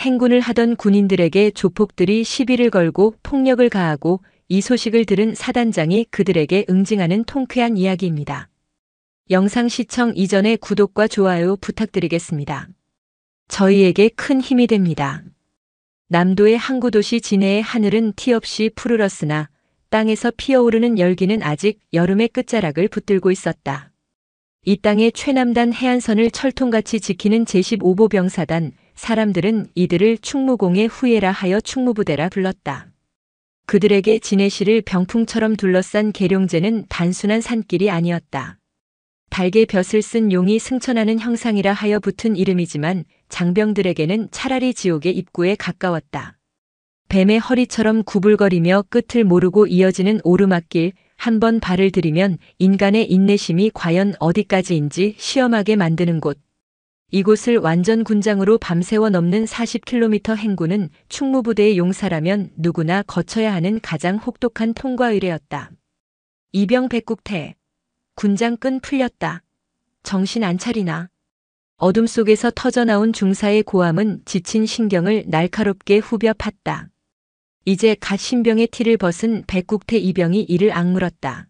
행군을 하던 군인들에게 조폭들이 시비를 걸고 폭력을 가하고 이 소식을 들은 사단장이 그들에게 응징하는 통쾌한 이야기입니다. 영상 시청 이전에 구독과 좋아요 부탁드리겠습니다. 저희에게 큰 힘이 됩니다. 남도의 항구 도시 진해의 하늘은 티없이 푸르렀으나 땅에서 피어오르는 열기는 아직 여름의 끝자락을 붙들고 있었다. 이 땅의 최남단 해안선을 철통같이 지키는 제15보 병사단, 사람들은 이들을 충무공의 후예라 하여 충무부대라 불렀다. 그들에게 진해시를 병풍처럼 둘러싼 계룡제는 단순한 산길이 아니었다. 달개 벼슬 쓴 용이 승천하는 형상이라 하여 붙은 이름이지만 장병들에게는 차라리 지옥의 입구에 가까웠다. 뱀의 허리처럼 구불거리며 끝을 모르고 이어지는 오르막길, 한 번 발을 들이면 인간의 인내심이 과연 어디까지인지 시험하게 만드는 곳. 이곳을 완전 군장으로 밤새워 넘는 40km 행군은 충무부대의 용사라면 누구나 거쳐야 하는 가장 혹독한 통과 의례였다. 이병 백국태. 군장 끈 풀렸다. 정신 안 차리나. 어둠 속에서 터져나온 중사의 고함은 지친 신경을 날카롭게 후벼 팠다. 이제 갓 신병의 티를 벗은 백국태 이병이 이를 악물었다.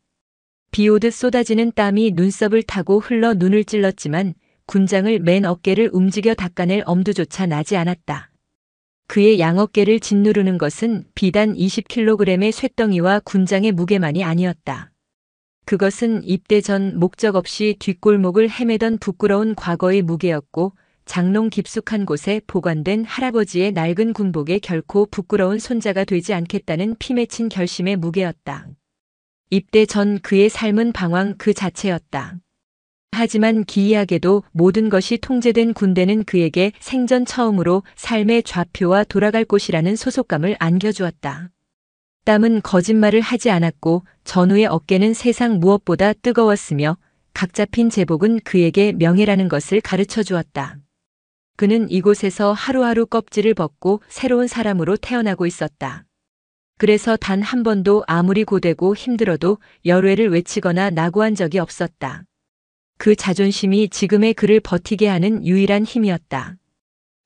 비 오듯 쏟아지는 땀이 눈썹을 타고 흘러 눈을 찔렀지만 군장을 맨 어깨를 움직여 닦아낼 엄두조차 나지 않았다. 그의 양어깨를 짓누르는 것은 비단 20kg의 쇳덩이와 군장의 무게만이 아니었다. 그것은 입대 전 목적 없이 뒷골목을 헤매던 부끄러운 과거의 무게였고 장롱 깊숙한 곳에 보관된 할아버지의 낡은 군복에 결코 부끄러운 손자가 되지 않겠다는 피 맺힌 결심의 무게였다. 입대 전 그의 삶은 방황 그 자체였다. 하지만 기이하게도 모든 것이 통제된 군대는 그에게 생전 처음으로 삶의 좌표와 돌아갈 곳이라는 소속감을 안겨주었다. 땀은 거짓말을 하지 않았고 전우의 어깨는 세상 무엇보다 뜨거웠으며 각 잡힌 제복은 그에게 명예라는 것을 가르쳐 주었다. 그는 이곳에서 하루하루 껍질을 벗고 새로운 사람으로 태어나고 있었다. 그래서 단 한 번도 아무리 고되고 힘들어도 열외를 외치거나 낙오한 적이 없었다. 그 자존심이 지금의 그를 버티게 하는 유일한 힘이었다.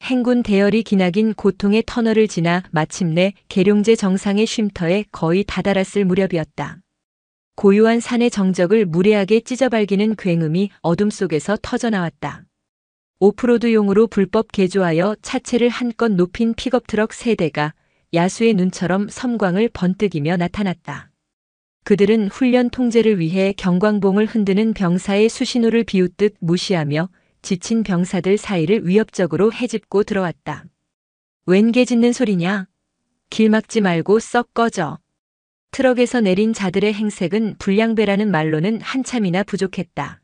행군 대열이 기나긴 고통의 터널을 지나 마침내 계룡제 정상의 쉼터에 거의 다다랐을 무렵이었다. 고요한 산의 정적을 무례하게 찢어발기는 굉음이 어둠 속에서 터져나왔다. 오프로드용으로 불법 개조하여 차체를 한껏 높인 픽업트럭 3대가 야수의 눈처럼 섬광을 번뜩이며 나타났다. 그들은 훈련 통제를 위해 경광봉을 흔드는 병사의 수신호를 비웃듯 무시하며 지친 병사들 사이를 위협적으로 헤집고 들어왔다. 웬 개 짖는 소리냐? 길 막지 말고 썩 꺼져. 트럭에서 내린 자들의 행색은 불량배라는 말로는 한참이나 부족했다.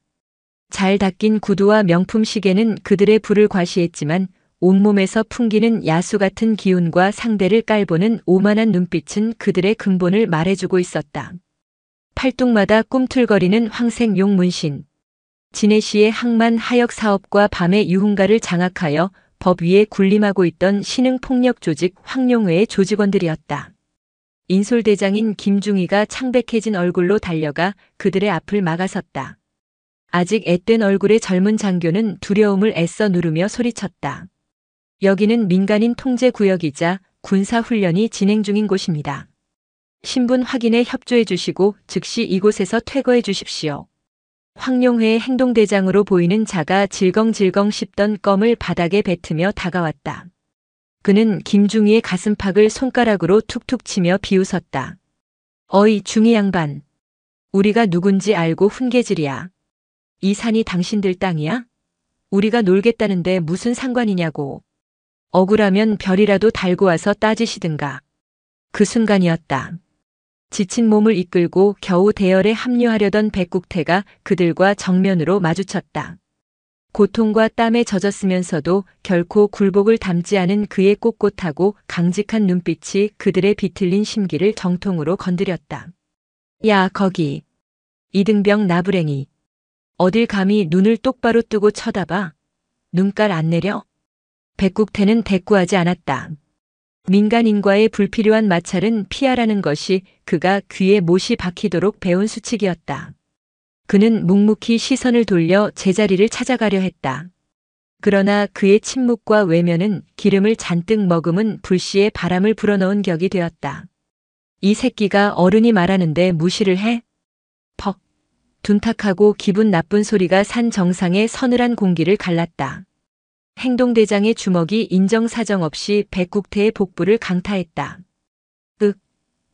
잘 닦인 구두와 명품 시계는 그들의 불을 과시했지만 온몸에서 풍기는 야수 같은 기운과 상대를 깔보는 오만한 눈빛은 그들의 근본을 말해주고 있었다. 팔뚝마다 꿈틀거리는 황색 용 문신. 진해시의 항만 하역 사업과 밤의 유흥가를 장악하여 법 위에 군림하고 있던 신흥폭력 조직 황룡회의 조직원들이었다. 인솔대장인 김중희가 창백해진 얼굴로 달려가 그들의 앞을 막아섰다. 아직 앳된 얼굴의 젊은 장교는 두려움을 애써 누르며 소리쳤다. 여기는 민간인 통제 구역이자 군사훈련이 진행 중인 곳입니다. 신분 확인에 협조해 주시고 즉시 이곳에서 퇴거해 주십시오. 황룡회의 행동대장으로 보이는 자가 질겅질겅 씹던 껌을 바닥에 뱉으며 다가왔다. 그는 김중희의 가슴팍을 손가락으로 툭툭 치며 비웃었다. 어이 중희 양반. 우리가 누군지 알고 훈계질이야. 이 산이 당신들 땅이야? 우리가 놀겠다는데 무슨 상관이냐고. 억울하면 별이라도 달고 와서 따지시든가. 그 순간이었다. 지친 몸을 이끌고 겨우 대열에 합류하려던 백국태가 그들과 정면으로 마주쳤다. 고통과 땀에 젖었으면서도 결코 굴복을 담지 않은 그의 꼿꼿하고 강직한 눈빛이 그들의 비틀린 심기를 정통으로 건드렸다. 야 거기. 이등병 나부랭이. 어딜 감히 눈을 똑바로 뜨고 쳐다봐. 눈깔 안 내려? 백국태는 대꾸하지 않았다. 민간인과의 불필요한 마찰은 피하라는 것이 그가 귀에 못이 박히도록 배운 수칙이었다. 그는 묵묵히 시선을 돌려 제자리를 찾아가려 했다. 그러나 그의 침묵과 외면은 기름을 잔뜩 머금은 불씨에 바람을 불어넣은 격이 되었다. 이 새끼가 어른이 말하는데 무시를 해? 퍽. 둔탁하고 기분 나쁜 소리가 산 정상의 서늘한 공기를 갈랐다. 행동대장의 주먹이 인정사정 없이 백국태의 복부를 강타했다. 윽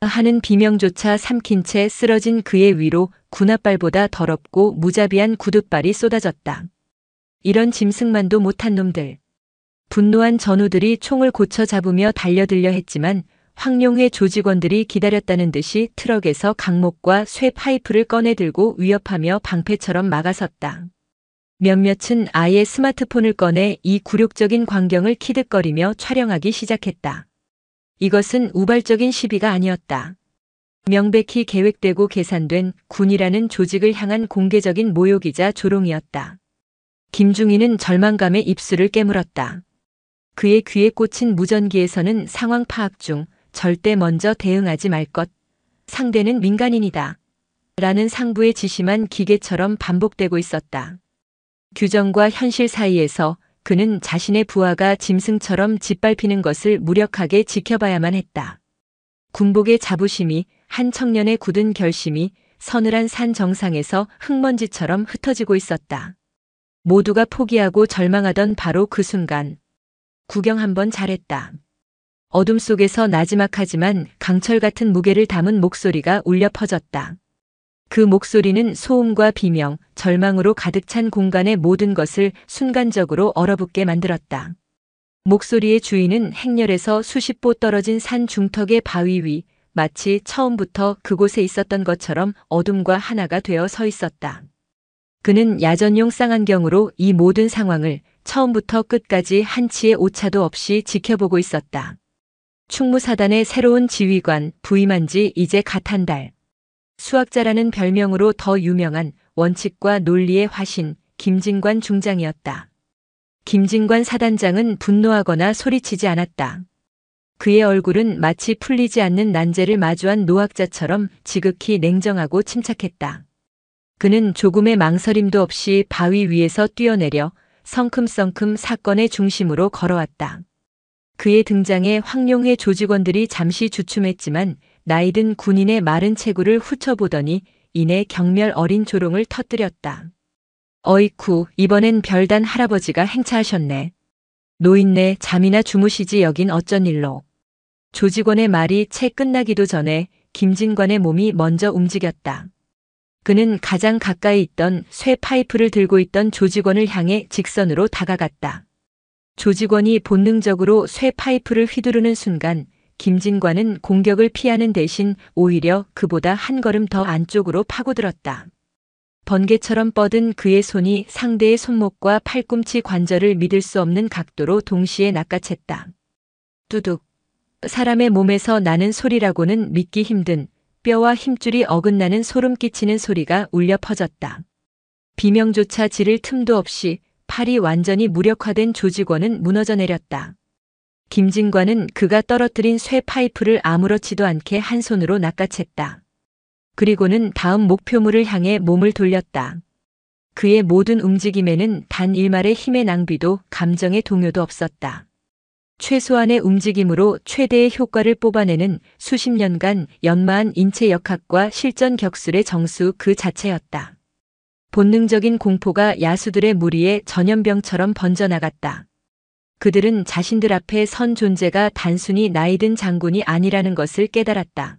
하는 비명조차 삼킨 채 쓰러진 그의 위로 군홧발보다 더럽고 무자비한 구둣발이 쏟아졌다. 이런 짐승만도 못한 놈들. 분노한 전우들이 총을 고쳐 잡으며 달려들려 했지만 황룡회 조직원들이 기다렸다는 듯이 트럭에서 강목과 쇠 파이프를 꺼내 들고 위협하며 방패처럼 막아섰다. 몇몇은 아예 스마트폰을 꺼내 이 굴욕적인 광경을 키득거리며 촬영하기 시작했다. 이것은 우발적인 시비가 아니었다. 명백히 계획되고 계산된 군이라는 조직을 향한 공개적인 모욕이자 조롱이었다. 김중희는 절망감에 입술을 깨물었다. 그의 귀에 꽂힌 무전기에서는 상황 파악 중, 절대 먼저 대응하지 말 것. 상대는 민간인이다. 라는 상부의 지시만 기계처럼 반복되고 있었다. 규정과 현실 사이에서 그는 자신의 부하가 짐승처럼 짓밟히는 것을 무력하게 지켜봐야만 했다. 군복의 자부심이, 한 청년의 굳은 결심이 서늘한 산 정상에서 흙먼지처럼 흩어지고 있었다. 모두가 포기하고 절망하던 바로 그 순간. 구경 한번 잘했다. 어둠 속에서 나지막하지만 강철 같은 무게를 담은 목소리가 울려 퍼졌다. 그 목소리는 소음과 비명, 절망으로 가득 찬 공간의 모든 것을 순간적으로 얼어붙게 만들었다. 목소리의 주인은 행렬에서 수십 보 떨어진 산 중턱의 바위 위, 마치 처음부터 그곳에 있었던 것처럼 어둠과 하나가 되어 서 있었다. 그는 야전용 쌍안경으로 이 모든 상황을 처음부터 끝까지 한치의 오차도 없이 지켜보고 있었다. 충무사단의 새로운 지휘관 부임한 지 이제 갓 한 달. 수학자라는 별명으로 더 유명한 원칙과 논리의 화신 김진관 중장이었다. 김진관 사단장은 분노하거나 소리치지 않았다. 그의 얼굴은 마치 풀리지 않는 난제를 마주한 노학자처럼 지극히 냉정하고 침착했다. 그는 조금의 망설임도 없이 바위 위에서 뛰어내려 성큼성큼 사건의 중심으로 걸어왔다. 그의 등장에 황룡회 조직원들이 잠시 주춤했지만 나이든 군인의 마른 체구를 훑어보더니 이내 경멸 어린 조롱을 터뜨렸다. 어이쿠, 이번엔 별단 할아버지가 행차하셨네. 노인네 잠이나 주무시지 여긴 어쩐 일로. 조직원의 말이 채 끝나기도 전에 김진관의 몸이 먼저 움직였다. 그는 가장 가까이 있던 쇠 파이프를 들고 있던 조직원을 향해 직선으로 다가갔다. 조직원이 본능적으로 쇠 파이프를 휘두르는 순간 김진관은 공격을 피하는 대신 오히려 그보다 한 걸음 더 안쪽으로 파고들었다. 번개처럼 뻗은 그의 손이 상대의 손목과 팔꿈치 관절을 믿을 수 없는 각도로 동시에 낚아챘다. 뚜둑. 사람의 몸에서 나는 소리라고는 믿기 힘든 뼈와 힘줄이 어긋나는 소름 끼치는 소리가 울려 퍼졌다. 비명조차 지를 틈도 없이 팔이 완전히 무력화된 조직원은 무너져 내렸다. 김진관은 그가 떨어뜨린 쇠 파이프를 아무렇지도 않게 한 손으로 낚아챘다. 그리고는 다음 목표물을 향해 몸을 돌렸다. 그의 모든 움직임에는 단 일말의 힘의 낭비도 감정의 동요도 없었다. 최소한의 움직임으로 최대의 효과를 뽑아내는 수십 년간 연마한 인체 역학과 실전 격술의 정수 그 자체였다. 본능적인 공포가 야수들의 무리에 전염병처럼 번져나갔다. 그들은 자신들 앞에 선 존재가 단순히 나이든 장군이 아니라는 것을 깨달았다.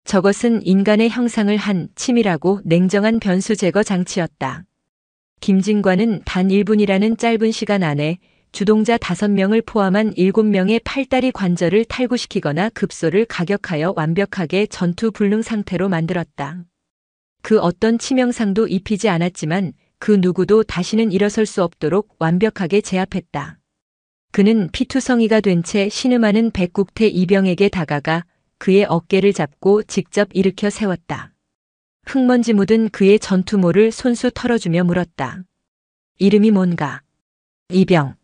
저것은 인간의 형상을 한 치밀하고 냉정한 변수 제거 장치였다. 김진관은 단 1분이라는 짧은 시간 안에 주동자 5명을 포함한 7명의 팔다리 관절을 탈구시키거나 급소를 가격하여 완벽하게 전투 불능 상태로 만들었다. 그 어떤 치명상도 입히지 않았지만 그 누구도 다시는 일어설 수 없도록 완벽하게 제압했다. 그는 피투성이가 된 채 신음하는 백국태 이병에게 다가가 그의 어깨를 잡고 직접 일으켜 세웠다. 흙먼지 묻은 그의 전투모를 손수 털어주며 물었다. 이름이 뭔가? 이병.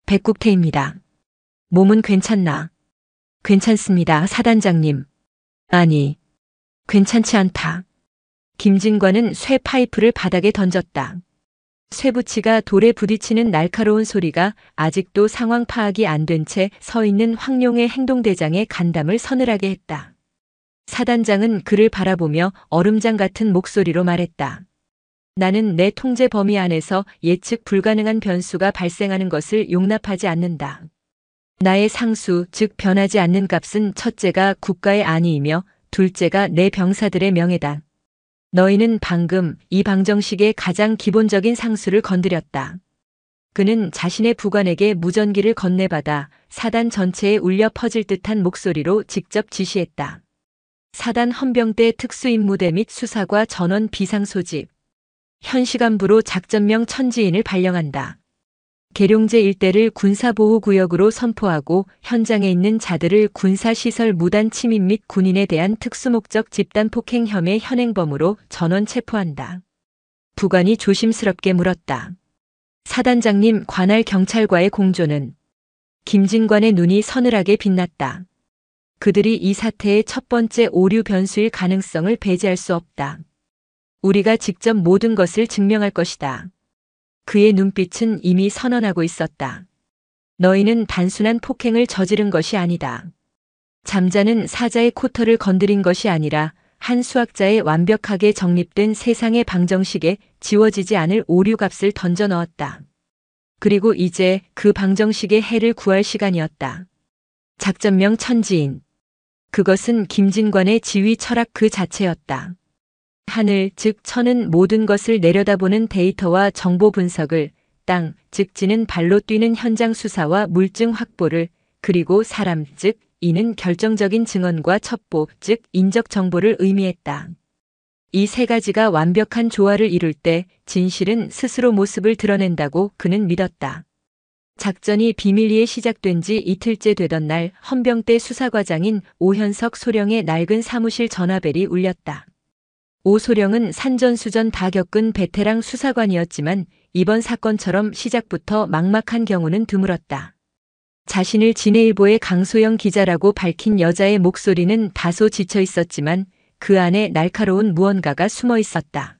백국태입니다. 몸은 괜찮나? 괜찮습니다, 사단장님. 아니, 괜찮지 않다. 김진관은 쇠 파이프를 바닥에 던졌다. 쇠붙이가 돌에 부딪히는 날카로운 소리가 아직도 상황 파악이 안 된 채 서 있는 황룡의 행동대장의 간담을 서늘하게 했다. 사단장은 그를 바라보며 얼음장 같은 목소리로 말했다. 나는 내 통제 범위 안에서 예측 불가능한 변수가 발생하는 것을 용납하지 않는다. 나의 상수, 즉 변하지 않는 값은 첫째가 국가의 안위이며 둘째가 내 병사들의 명예다. 너희는 방금 이 방정식의 가장 기본적인 상수를 건드렸다. 그는 자신의 부관에게 무전기를 건네받아 사단 전체에 울려 퍼질 듯한 목소리로 직접 지시했다. 사단 헌병대 특수임무대 및 수사과 전원 비상 소집. 현 시간부로 작전명 천지인을 발령한다. 계룡제 일대를 군사보호구역으로 선포하고 현장에 있는 자들을 군사시설 무단 침입 및 군인에 대한 특수목적 집단폭행 혐의 현행범으로 전원 체포한다. 부관이 조심스럽게 물었다. 사단장님, 관할 경찰과의 공조는? 김진관의 눈이 서늘하게 빛났다. 그들이 이 사태의 첫 번째 오류 변수일 가능성을 배제할 수 없다. 우리가 직접 모든 것을 증명할 것이다. 그의 눈빛은 이미 선언하고 있었다. 너희는 단순한 폭행을 저지른 것이 아니다. 잠자는 사자의 코털을 건드린 것이 아니라 한 수학자의 완벽하게 정립된 세상의 방정식에 지워지지 않을 오류값을 던져 넣었다. 그리고 이제 그 방정식의 해를 구할 시간이었다. 작전명 천지인. 그것은 김진관의 지휘 철학 그 자체였다. 하늘, 즉 천은 모든 것을 내려다보는 데이터와 정보 분석을, 땅, 즉 지는 발로 뛰는 현장 수사와 물증 확보를, 그리고 사람, 즉 이는 결정적인 증언과 첩보, 즉 인적 정보를 의미했다. 이 세 가지가 완벽한 조화를 이룰 때 진실은 스스로 모습을 드러낸다고 그는 믿었다. 작전이 비밀리에 시작된 지 이틀째 되던 날 헌병대 수사과장인 오현석 소령의 낡은 사무실 전화벨이 울렸다. 오 소령은 산전수전 다 겪은 베테랑 수사관이었지만 이번 사건처럼 시작부터 막막한 경우는 드물었다. 자신을 진해일보의 강소영 기자라고 밝힌 여자의 목소리는 다소 지쳐 있었지만 그 안에 날카로운 무언가가 숨어 있었다.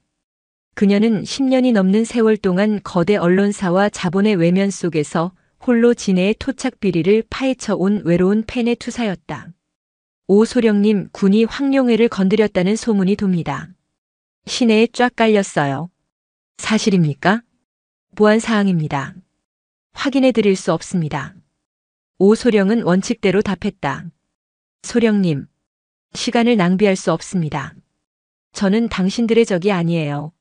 그녀는 10년이 넘는 세월 동안 거대 언론사와 자본의 외면 속에서 홀로 진해의 토착 비리를 파헤쳐 온 외로운 팬의 투사였다. 오 소령님, 군이 황룡회를 건드렸다는 소문이 돕니다. 시내에 쫙 깔렸어요. 사실입니까? 보안 사항입니다. 확인해 드릴 수 없습니다. 오 소령은 원칙대로 답했다. 소령님, 시간을 낭비할 수 없습니다. 저는 당신들의 적이 아니에요.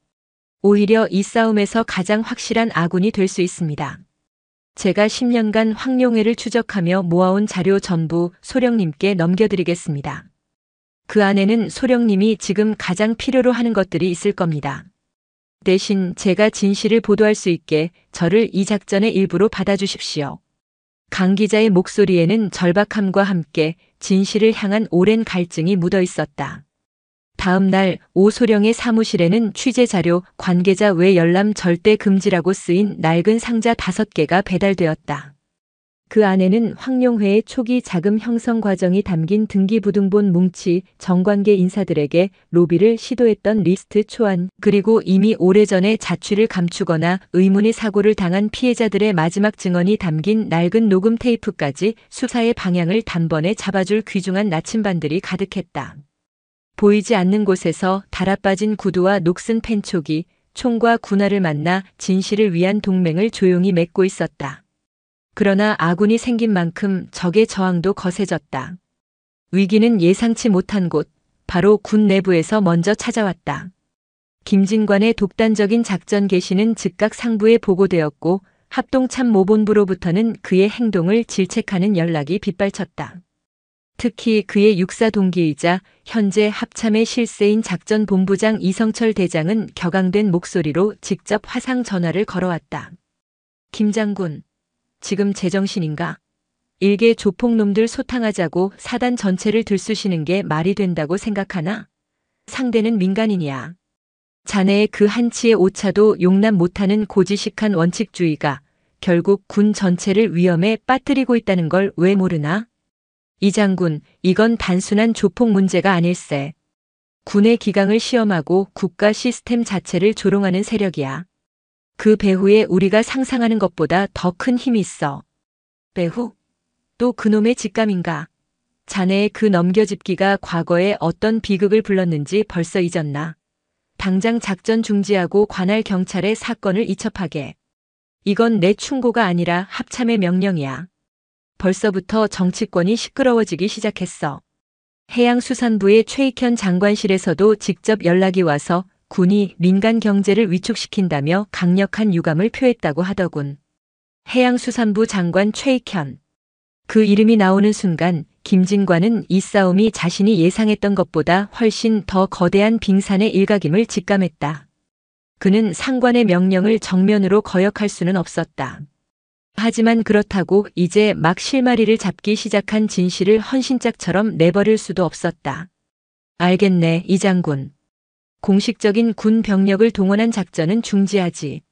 오히려 이 싸움에서 가장 확실한 아군이 될 수 있습니다. 제가 10년간 황룡회를 추적하며 모아온 자료 전부 소령님께 넘겨드리겠습니다. 그 안에는 소령님이 지금 가장 필요로 하는 것들이 있을 겁니다. 대신 제가 진실을 보도할 수 있게 저를 이 작전의 일부로 받아주십시오. 강 기자의 목소리에는 절박함과 함께 진실을 향한 오랜 갈증이 묻어 있었다. 다음 날 오 소령의 사무실에는 취재 자료, 관계자 외 열람 절대 금지라고 쓰인 낡은 상자 5개가 배달되었다. 그 안에는 황룡회의 초기 자금 형성 과정이 담긴 등기부등본 뭉치, 정관계 인사들에게 로비를 시도했던 리스트 초안, 그리고 이미 오래전에 자취를 감추거나 의문의 사고를 당한 피해자들의 마지막 증언이 담긴 낡은 녹음 테이프까지 수사의 방향을 단번에 잡아줄 귀중한 나침반들이 가득했다. 보이지 않는 곳에서 달아빠진 구두와 녹슨 펜촉이 총과 군화를 만나 진실을 위한 동맹을 조용히 맺고 있었다. 그러나 아군이 생긴 만큼 적의 저항도 거세졌다. 위기는 예상치 못한 곳, 바로 군 내부에서 먼저 찾아왔다. 김진관의 독단적인 작전 개시는 즉각 상부에 보고되었고 합동참모본부로부터는 그의 행동을 질책하는 연락이 빗발쳤다. 특히 그의 육사 동기이자 현재 합참의 실세인 작전본부장 이성철 대장은 격앙된 목소리로 직접 화상 전화를 걸어왔다. 김 장군, 지금 제정신인가? 일개 조폭놈들 소탕하자고 사단 전체를 들쑤시는 게 말이 된다고 생각하나? 상대는 민간인이야. 자네의 그 한치의 오차도 용납 못하는 고지식한 원칙주의가 결국 군 전체를 위험에 빠뜨리고 있다는 걸 왜 모르나? 이 장군, 이건 단순한 조폭 문제가 아닐세. 군의 기강을 시험하고 국가 시스템 자체를 조롱하는 세력이야. 그 배후에 우리가 상상하는 것보다 더 큰 힘이 있어. 배후? 또 그놈의 직감인가? 자네의 그 넘겨짚기가 과거에 어떤 비극을 불렀는지 벌써 잊었나? 당장 작전 중지하고 관할 경찰에 사건을 이첩하게. 이건 내 충고가 아니라 합참의 명령이야. 벌써부터 정치권이 시끄러워지기 시작했어. 해양수산부의 최익현 장관실에서도 직접 연락이 와서 군이 민간 경제를 위축시킨다며 강력한 유감을 표했다고 하더군. 해양수산부 장관 최익현. 그 이름이 나오는 순간 김진관은 이 싸움이 자신이 예상했던 것보다 훨씬 더 거대한 빙산의 일각임을 직감했다. 그는 상관의 명령을 정면으로 거역할 수는 없었다. 하지만 그렇다고 이제 막 실마리를 잡기 시작한 진실을 헌신짝처럼 내버릴 수도 없었다. 알겠네, 이 장군. 공식적인 군 병력을 동원한 작전은 중지하지.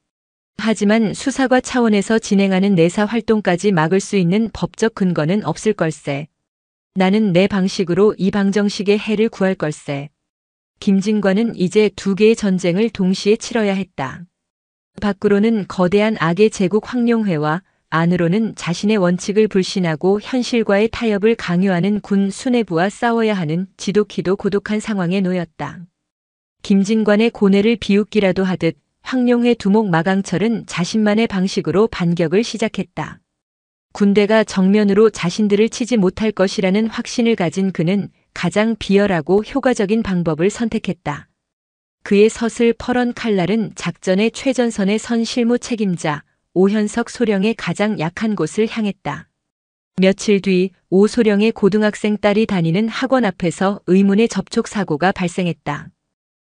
하지만 수사과 차원에서 진행하는 내사 활동까지 막을 수 있는 법적 근거는 없을 걸세. 나는 내 방식으로 이 방정식의 해를 구할 걸세. 김진관은 이제 두 개의 전쟁을 동시에 치러야 했다. 밖으로는 거대한 악의 제국 황룡회와 안으로는 자신의 원칙을 불신하고 현실과의 타협을 강요하는 군 수뇌부와 싸워야 하는 지독히도 고독한 상황에 놓였다. 김진관의 고뇌를 비웃기라도 하듯 황룡회 두목 마강철은 자신만의 방식으로 반격을 시작했다. 군대가 정면으로 자신들을 치지 못할 것이라는 확신을 가진 그는 가장 비열하고 효과적인 방법을 선택했다. 그의 서슬 퍼런 칼날은 작전의 최전선에 선 실무 책임자 오현석 소령의 가장 약한 곳을 향했다. 며칠 뒤 오소령의 고등학생 딸이 다니는 학원 앞에서 의문의 접촉 사고가 발생했다.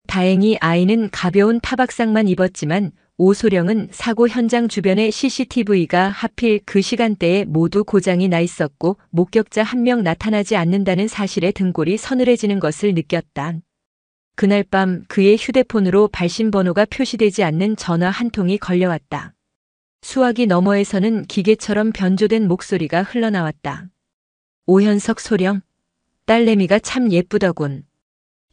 다행히 아이는 가벼운 타박상만 입었지만 오소령은 사고 현장 주변의 CCTV가 하필 그 시간대에 모두 고장이 나 있었고 목격자 한 명 나타나지 않는다는 사실에 등골이 서늘해지는 것을 느꼈다. 그날 밤 그의 휴대폰으로 발신번호가 표시되지 않는 전화 한 통이 걸려왔다. 수화기 너머에서는 기계처럼 변조된 목소리가 흘러나왔다. 오현석 소령, 딸내미가 참 예쁘더군.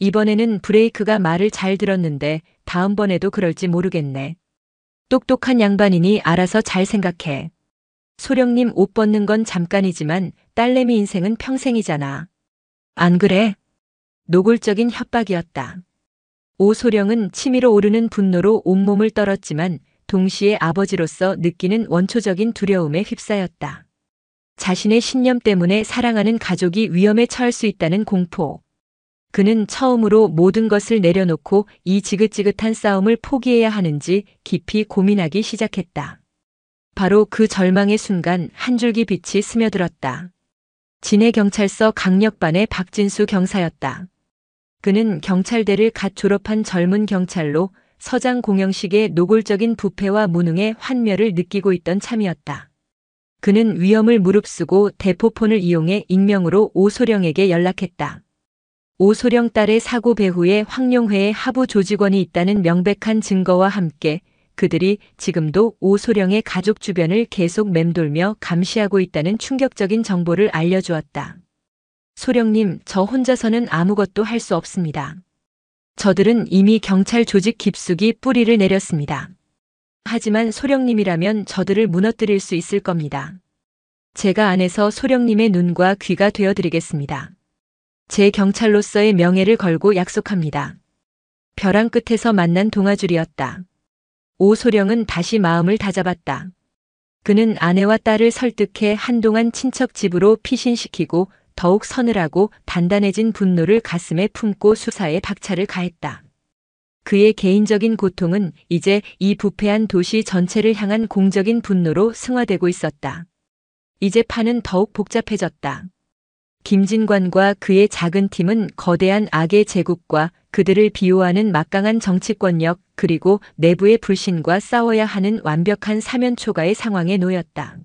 이번에는 브레이크가 말을 잘 들었는데 다음번에도 그럴지 모르겠네. 똑똑한 양반이니 알아서 잘 생각해. 소령님 옷 벗는 건 잠깐이지만 딸내미 인생은 평생이잖아. 안 그래? 노골적인 협박이었다. 오소령은 치밀어 오르는 분노로 온몸을 떨었지만 동시에 아버지로서 느끼는 원초적인 두려움에 휩싸였다. 자신의 신념 때문에 사랑하는 가족이 위험에 처할 수 있다는 공포. 그는 처음으로 모든 것을 내려놓고 이 지긋지긋한 싸움을 포기해야 하는지 깊이 고민하기 시작했다. 바로 그 절망의 순간 한 줄기 빛이 스며들었다. 진해경찰서 강력반의 박진수 경사였다. 그는 경찰대를 갓 졸업한 젊은 경찰로 서장 공영식의 노골적인 부패와 무능의 환멸을 느끼고 있던 참이었다. 그는 위험을 무릅쓰고 대포폰을 이용해 익명으로 오소령에게 연락했다. 오소령 딸의 사고 배후에 황룡회의 하부 조직원이 있다는 명백한 증거와 함께 그들이 지금도 오소령의 가족 주변을 계속 맴돌며 감시하고 있다는 충격적인 정보를 알려주었다. 소령님, 저 혼자서는 아무것도 할 수 없습니다. 저들은 이미 경찰 조직 깊숙이 뿌리를 내렸습니다. 하지만 소령님이라면 저들을 무너뜨릴 수 있을 겁니다. 제가 안에서 소령님의 눈과 귀가 되어드리겠습니다. 제 경찰로서의 명예를 걸고 약속합니다. 벼랑 끝에서 만난 동아줄이었다. 오소령은 다시 마음을 다잡았다. 그는 아내와 딸을 설득해 한동안 친척 집으로 피신시키고 더욱 서늘하고 단단해진 분노를 가슴에 품고 수사에 박차를 가했다. 그의 개인적인 고통은 이제 이 부패한 도시 전체를 향한 공적인 분노로 승화되고 있었다. 이제 판은 더욱 복잡해졌다. 김진관과 그의 작은 팀은 거대한 악의 제국과 그들을 비호하는 막강한 정치권력 그리고 내부의 불신과 싸워야 하는 완벽한 사면초가의 상황에 놓였다.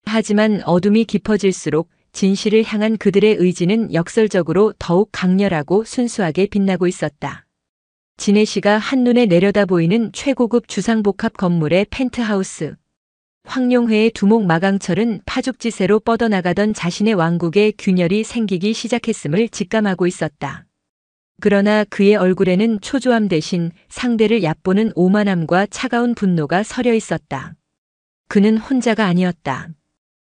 하지만 어둠이 깊어질수록 진실을 향한 그들의 의지는 역설적으로 더욱 강렬하고 순수하게 빛나고 있었다. 진해시가 한눈에 내려다 보이는 최고급 주상복합 건물의 펜트하우스. 황룡회의 두목 마강철은 파죽지세로 뻗어나가던 자신의 왕국에 균열이 생기기 시작했음을 직감하고 있었다. 그러나 그의 얼굴에는 초조함 대신 상대를 얕보는 오만함과 차가운 분노가 서려 있었다. 그는 혼자가 아니었다.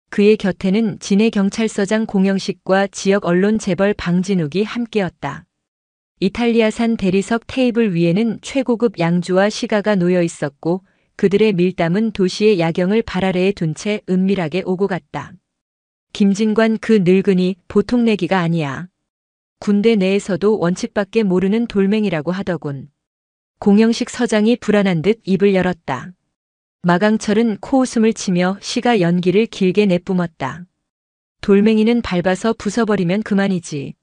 그의 곁에는 진해 경찰서장 공영식과 지역 언론 재벌 방진욱이 함께였다. 이탈리아산 대리석 테이블 위에는 최고급 양주와 시가가 놓여 있었고 그들의 밀담은 도시의 야경을 발 아래에 둔 채 은밀하게 오고 갔다. 김진관 그 늙은이 보통 내기가 아니야. 군대 내에서도 원칙밖에 모르는 돌멩이라고 하더군. 공영식 서장이 불안한 듯 입을 열었다. 마강철은 코웃음을 치며 시가 연기를 길게 내뿜었다. 돌멩이는 밟아서 부숴버리면 그만이지.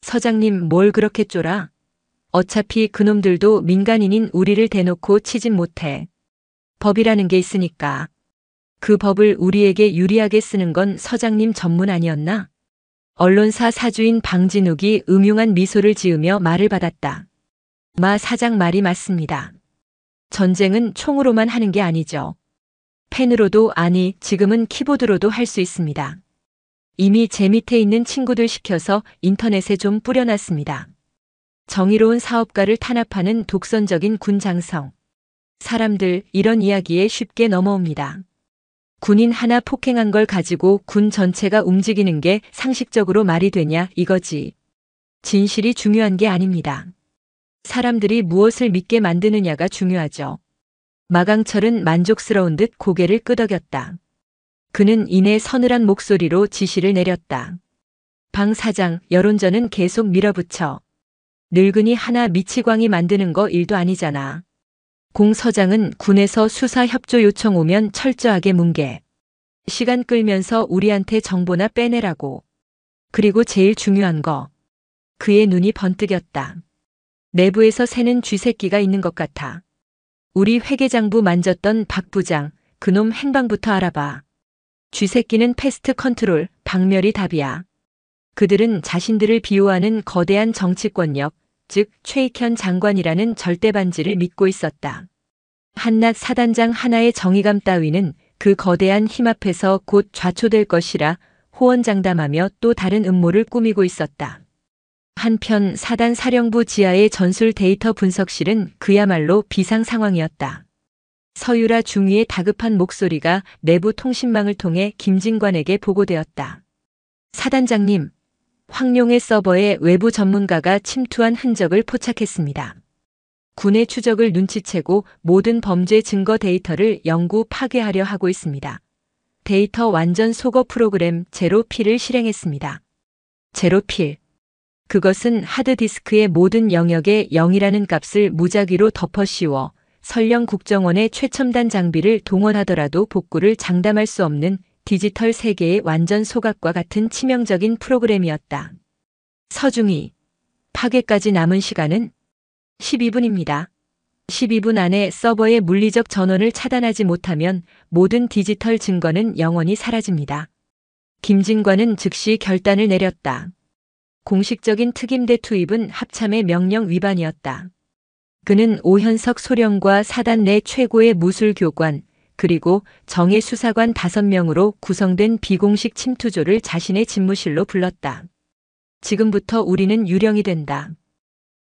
서장님 뭘 그렇게 쫄아? 어차피 그놈들도 민간인인 우리를 대놓고 치진 못해. 법이라는 게 있으니까. 그 법을 우리에게 유리하게 쓰는 건 서장님 전문 아니었나? 언론사 사주인 방진욱이 음흉한 미소를 지으며 말을 받았다. 마 사장 말이 맞습니다. 전쟁은 총으로만 하는 게 아니죠. 펜으로도 아니 지금은 키보드로도 할 수 있습니다. 이미 제 밑에 있는 친구들 시켜서 인터넷에 좀 뿌려놨습니다. 정의로운 사업가를 탄압하는 독선적인 군 장성. 사람들 이런 이야기에 쉽게 넘어옵니다. 군인 하나 폭행한 걸 가지고 군 전체가 움직이는 게 상식적으로 말이 되냐 이거지. 진실이 중요한 게 아닙니다. 사람들이 무엇을 믿게 만드느냐가 중요하죠. 마강철은 만족스러운 듯 고개를 끄덕였다. 그는 이내 서늘한 목소리로 지시를 내렸다. 방 사장, 여론전은 계속 밀어붙여. 늙은이 하나 미치광이 만드는 거 일도 아니잖아. 공 서장은 군에서 수사 협조 요청 오면 철저하게 뭉개. 시간 끌면서 우리한테 정보나 빼내라고. 그리고 제일 중요한 거. 그의 눈이 번뜩였다. 내부에서 새는 쥐새끼가 있는 것 같아. 우리 회계장부 만졌던 박 부장, 그놈 행방부터 알아봐. 쥐새끼는 패스트 컨트롤, 박멸이 답이야. 그들은 자신들을 비호하는 거대한 정치권력, 즉 최익현 장관이라는 절대반지를 믿고 있었다. 한낱 사단장 하나의 정의감 따위는 그 거대한 힘 앞에서 곧 좌초될 것이라 호언장담하며 또 다른 음모를 꾸미고 있었다. 한편 사단 사령부 지하의 전술 데이터 분석실은 그야말로 비상 상황이었다. 서유라 중위의 다급한 목소리가 내부 통신망을 통해 김진관에게 보고되었다. 사단장님, 황룡의 서버에 외부 전문가가 침투한 흔적을 포착했습니다. 군의 추적을 눈치채고 모든 범죄 증거 데이터를 영구 파괴하려 하고 있습니다. 데이터 완전 소거 프로그램 제로필을 실행했습니다. 제로필. 그것은 하드디스크의 모든 영역에 0이라는 값을 무작위로 덮어 씌워 설령 국정원의 최첨단 장비를 동원하더라도 복구를 장담할 수 없는 디지털 세계의 완전 소각과 같은 치명적인 프로그램이었다. 서중희. 파괴까지 남은 시간은 12분입니다. 12분 안에 서버의 물리적 전원을 차단하지 못하면 모든 디지털 증거는 영원히 사라집니다. 김진관은 즉시 결단을 내렸다. 공식적인 특임대 투입은 합참의 명령 위반이었다. 그는 오현석 소령과 사단 내 최고의 무술교관 그리고 정예 수사관 5명으로 구성된 비공식 침투조를 자신의 집무실로 불렀다. 지금부터 우리는 유령이 된다.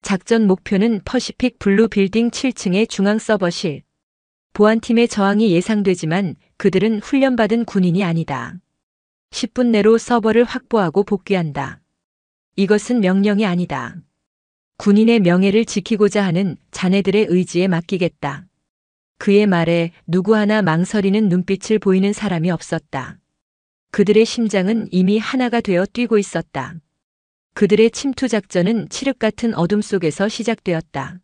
작전 목표는 퍼시픽 블루 빌딩 7층의 중앙 서버실. 보안팀의 저항이 예상되지만 그들은 훈련받은 군인이 아니다. 10분 내로 서버를 확보하고 복귀한다. 이것은 명령이 아니다. 군인의 명예를 지키고자 하는 자네들의 의지에 맡기겠다. 그의 말에 누구 하나 망설이는 눈빛을 보이는 사람이 없었다. 그들의 심장은 이미 하나가 되어 뛰고 있었다. 그들의 침투 작전은 칠흑 같은 어둠 속에서 시작되었다.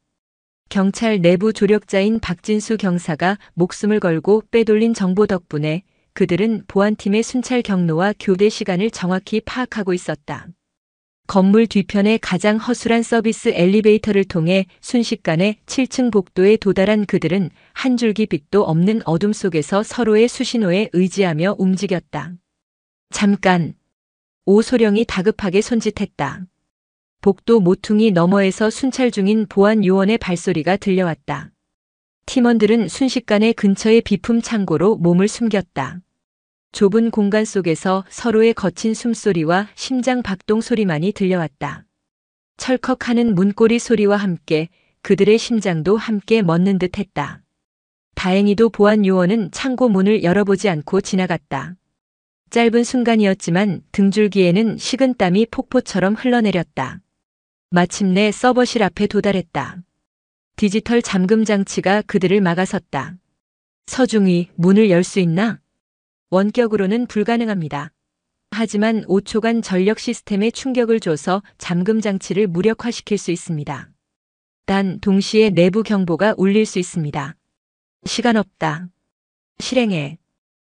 경찰 내부 조력자인 박진수 경사가 목숨을 걸고 빼돌린 정보 덕분에 그들은 보안팀의 순찰 경로와 교대 시간을 정확히 파악하고 있었다. 건물 뒤편의 가장 허술한 서비스 엘리베이터를 통해 순식간에 7층 복도에 도달한 그들은 한 줄기 빛도 없는 어둠 속에서 서로의 수신호에 의지하며 움직였다. 잠깐! 오소령이 다급하게 손짓했다. 복도 모퉁이 너머에서 순찰 중인 보안 요원의 발소리가 들려왔다. 팀원들은 순식간에 근처의 비품 창고로 몸을 숨겼다. 좁은 공간 속에서 서로의 거친 숨소리와 심장 박동 소리만이 들려왔다. 철컥하는 문고리 소리와 함께 그들의 심장도 함께 멎는 듯 했다. 다행히도 보안 요원은 창고 문을 열어보지 않고 지나갔다. 짧은 순간이었지만 등줄기에는 식은땀이 폭포처럼 흘러내렸다. 마침내 서버실 앞에 도달했다. 디지털 잠금 장치가 그들을 막아섰다. 서중희, 문을 열 수 있나? 원격으로는 불가능합니다. 하지만 5초간 전력 시스템에 충격을 줘서 잠금 장치를 무력화시킬 수 있습니다. 단 동시에 내부 경보가 울릴 수 있습니다. 시간 없다. 실행해.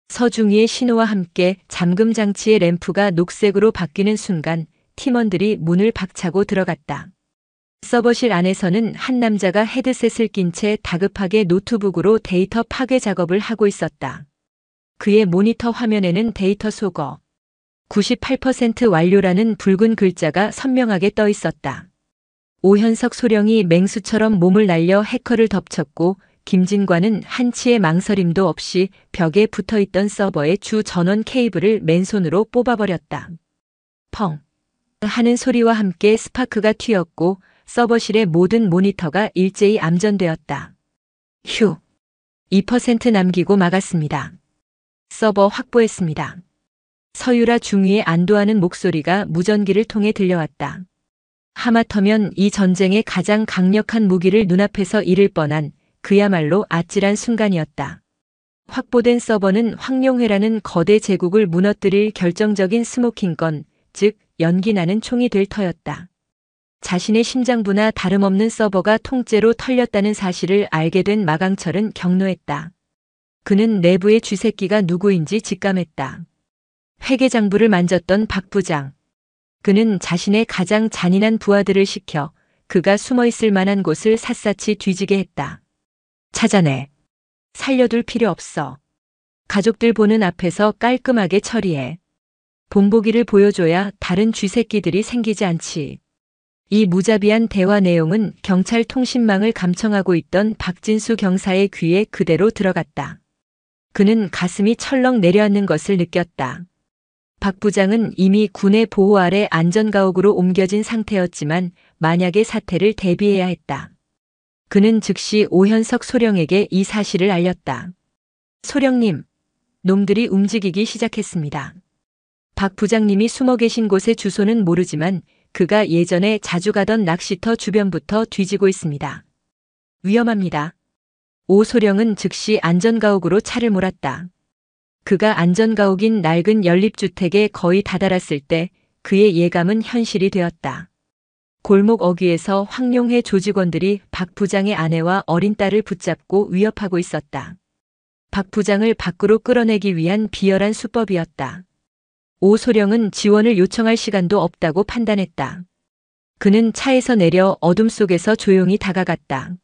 서중희의 신호와 함께 잠금 장치의 램프가 녹색으로 바뀌는 순간 팀원들이 문을 박차고 들어갔다. 서버실 안에서는 한 남자가 헤드셋을 낀 채 다급하게 노트북으로 데이터 파괴 작업을 하고 있었다. 그의 모니터 화면에는 데이터 소거 98% 완료라는 붉은 글자가 선명하게 떠 있었다. 오현석 소령이 맹수처럼 몸을 날려 해커를 덮쳤고 김진관은 한치의 망설임도 없이 벽에 붙어있던 서버의 주 전원 케이블을 맨손으로 뽑아버렸다. 펑 하는 소리와 함께 스파크가 튀었고 서버실의 모든 모니터가 일제히 암전되었다. 휴, 2% 남기고 막았습니다. 서버 확보했습니다. 서유라 중위의 안도하는 목소리가 무전기를 통해 들려왔다. 하마터면 이 전쟁의 가장 강력한 무기를 눈앞에서 잃을 뻔한 그야말로 아찔한 순간이었다. 확보된 서버는 황룡회라는 거대 제국을 무너뜨릴 결정적인 스모킹건, 즉 연기나는 총이 될 터였다. 자신의 심장부나 다름없는 서버가 통째로 털렸다는 사실을 알게 된 마강철은 격노했다. 그는 내부의 쥐새끼가 누구인지 직감했다. 회계장부를 만졌던 박 부장. 그는 자신의 가장 잔인한 부하들을 시켜 그가 숨어있을 만한 곳을 샅샅이 뒤지게 했다. 찾아내. 살려둘 필요 없어. 가족들 보는 앞에서 깔끔하게 처리해. 본보기를 보여줘야 다른 쥐새끼들이 생기지 않지. 이 무자비한 대화 내용은 경찰 통신망을 감청하고 있던 박진수 경사의 귀에 그대로 들어갔다. 그는 가슴이 철렁 내려앉는 것을 느꼈다. 박 부장은 이미 군의 보호 아래 안전가옥으로 옮겨진 상태였지만 만약의 사태를 대비해야 했다. 그는 즉시 오현석 소령에게 이 사실을 알렸다. 소령님, 놈들이 움직이기 시작했습니다. 박 부장님이 숨어 계신 곳의 주소는 모르지만 그가 예전에 자주 가던 낚시터 주변부터 뒤지고 있습니다. 위험합니다. 오 소령은 즉시 안전가옥으로 차를 몰았다. 그가 안전가옥인 낡은 연립주택에 거의 다다랐을 때 그의 예감은 현실이 되었다. 골목 어귀에서 황룡회 조직원들이 박 부장의 아내와 어린 딸을 붙잡고 위협하고 있었다. 박 부장을 밖으로 끌어내기 위한 비열한 수법이었다. 오 소령은 지원을 요청할 시간도 없다고 판단했다. 그는 차에서 내려 어둠 속에서 조용히 다가갔다.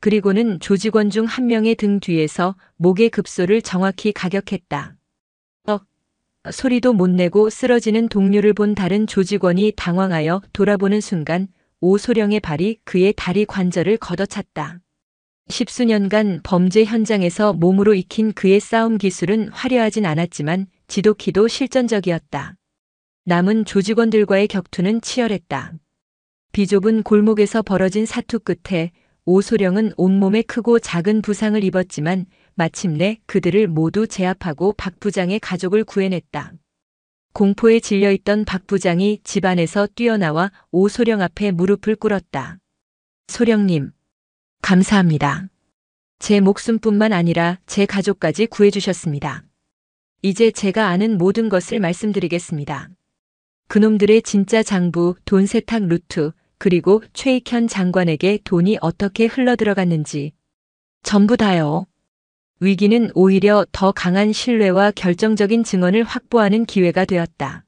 그리고는 조직원 중 한 명의 등 뒤에서 목의 급소를 정확히 가격했다. 소리도 못 내고 쓰러지는 동료를 본 다른 조직원이 당황하여 돌아보는 순간 오소령의 발이 그의 다리 관절을 걷어찼다. 십수년간 범죄 현장에서 몸으로 익힌 그의 싸움 기술은 화려하진 않았지만 지독히도 실전적이었다. 남은 조직원들과의 격투는 치열했다. 비좁은 골목에서 벌어진 사투 끝에 오소령은 온몸에 크고 작은 부상을 입었지만 마침내 그들을 모두 제압하고 박 부장의 가족을 구해냈다. 공포에 질려있던 박 부장이 집안에서 뛰어나와 오소령 앞에 무릎을 꿇었다. 소령님, 감사합니다. 제 목숨뿐만 아니라 제 가족까지 구해주셨습니다. 이제 제가 아는 모든 것을 말씀드리겠습니다. 그놈들의 진짜 장부, 돈 세탁 루트, 그리고 최익현 장관에게 돈이 어떻게 흘러들어갔는지. 전부 다요. 위기는 오히려 더 강한 신뢰와 결정적인 증언을 확보하는 기회가 되었다.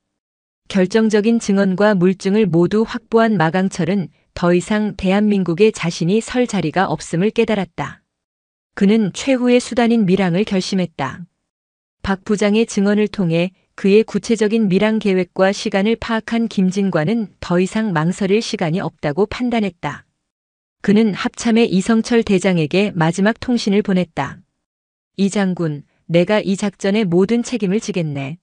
결정적인 증언과 물증을 모두 확보한 마강철은 더 이상 대한민국에 자신이 설 자리가 없음을 깨달았다. 그는 최후의 수단인 밀항을 결심했다. 박 부장의 증언을 통해 그의 구체적인 밀항 계획과 시간을 파악한 김진관은 더 이상 망설일 시간이 없다고 판단했다. 그는 합참의 이성철 대장에게 마지막 통신을 보냈다. 이 장군, 내가 이 작전의 모든 책임을 지겠네.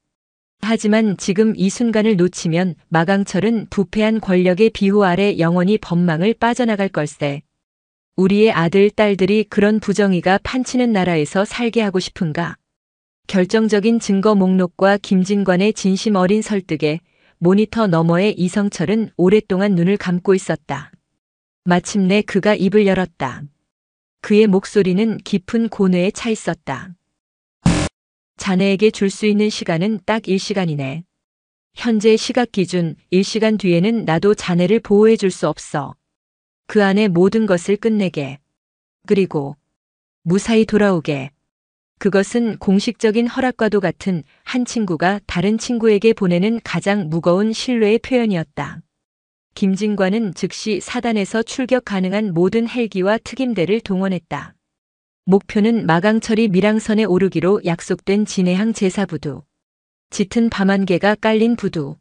하지만 지금 이 순간을 놓치면 마강철은 부패한 권력의 비호 아래 영원히 법망을 빠져나갈 걸세. 우리의 아들, 딸들이 그런 부정의가 판치는 나라에서 살게 하고 싶은가? 결정적인 증거 목록과 김진관의 진심 어린 설득에 모니터 너머의 이성철은 오랫동안 눈을 감고 있었다. 마침내 그가 입을 열었다. 그의 목소리는 깊은 고뇌에 차 있었다. 자네에게 줄 수 있는 시간은 딱 1시간이네. 현재 시각 기준 1시간 뒤에는 나도 자네를 보호해 줄 수 없어. 그 안에 모든 것을 끝내게. 그리고 무사히 돌아오게. 그것은 공식적인 허락과도 같은 한 친구가 다른 친구에게 보내는 가장 무거운 신뢰의 표현이었다. 김진관은 즉시 사단에서 출격 가능한 모든 헬기와 특임대를 동원했다. 목표는 마강철이 밀항선에 오르기로 약속된 진해항 제사부두. 짙은 밤안개가 깔린 부두.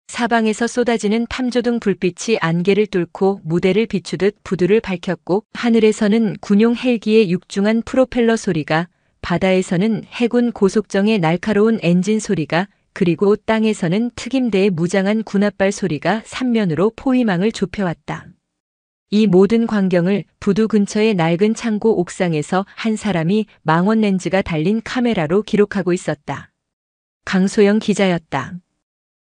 사방에서 쏟아지는 탐조등 불빛이 안개를 뚫고 무대를 비추듯 부두를 밝혔고, 하늘에서는 군용 헬기의 육중한 프로펠러 소리가, 바다에서는 해군 고속정의 날카로운 엔진 소리가, 그리고 땅에서는 특임대의 무장한 군홧발 소리가 삼면으로 포위망을 좁혀왔다. 이 모든 광경을 부두 근처의 낡은 창고 옥상에서 한 사람이 망원 렌즈가 달린 카메라로 기록하고 있었다. 강소영 기자였다.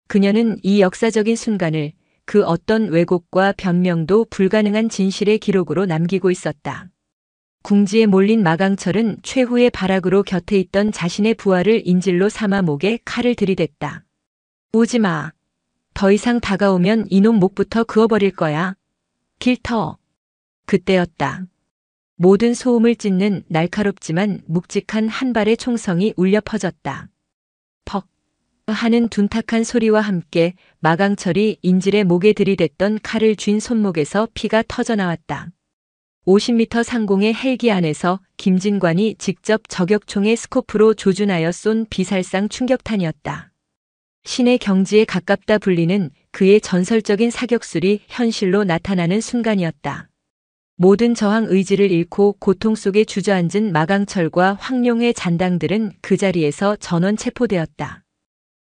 그녀는 이 역사적인 순간을 그 어떤 왜곡과 변명도 불가능한 진실의 기록으로 남기고 있었다. 궁지에 몰린 마강철은 최후의 발악으로 곁에 있던 자신의 부하를 인질로 삼아 목에 칼을 들이댔다. 오지 마. 더 이상 다가오면 이놈 목부터 그어버릴 거야. 길터. 그때였다. 모든 소음을 찢는 날카롭지만 묵직한 한 발의 총성이 울려 퍼졌다. 퍽 하는 둔탁한 소리와 함께 마강철이 인질의 목에 들이댔던 칼을 쥔 손목에서 피가 터져나왔다. 50m 상공의 헬기 안에서 김진관이 직접 저격총의 스코프로 조준하여 쏜 비살상 충격탄이었다. 신의 경지에 가깝다 불리는 그의 전설적인 사격술이 현실로 나타나는 순간이었다. 모든 저항 의지를 잃고 고통 속에 주저앉은 마강철과 황룡의 잔당들은 그 자리에서 전원 체포되었다.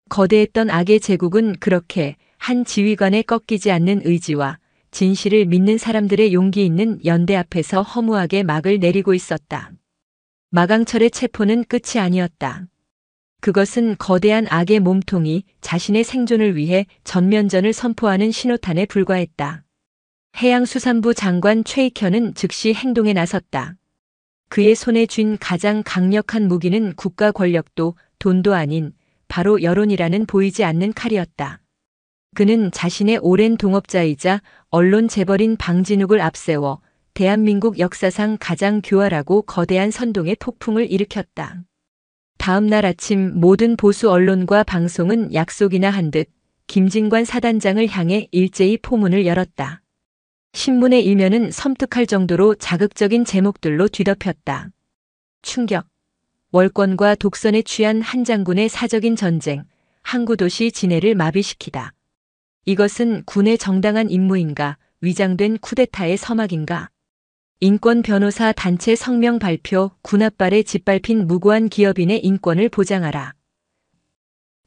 거대했던 악의 제국은 그렇게 한 지휘관의 꺾이지 않는 의지와 진실을 믿는 사람들의 용기 있는 연대 앞에서 허무하게 막을 내리고 있었다. 마강철의 체포는 끝이 아니었다. 그것은 거대한 악의 몸통이 자신의 생존을 위해 전면전을 선포하는 신호탄에 불과했다. 해양수산부 장관 최익현은 즉시 행동에 나섰다. 그의 손에 쥔 가장 강력한 무기는 국가 권력도 돈도 아닌 바로 여론이라는 보이지 않는 칼이었다. 그는 자신의 오랜 동업자이자 언론 재벌인 방진욱을 앞세워 대한민국 역사상 가장 교활하고 거대한 선동의 폭풍을 일으켰다. 다음 날 아침 모든 보수 언론과 방송은 약속이나 한 듯 김진관 사단장을 향해 일제히 포문을 열었다. 신문의 일면은 섬뜩할 정도로 자극적인 제목들로 뒤덮였다. 충격. 월권과 독선에 취한 한 장군의 사적인 전쟁, 항구 도시 진해를 마비시키다. 이것은 군의 정당한 임무인가, 위장된 쿠데타의 서막인가? 인권 변호사 단체 성명 발표, 군홧발에 짓밟힌 무고한 기업인의 인권을 보장하라.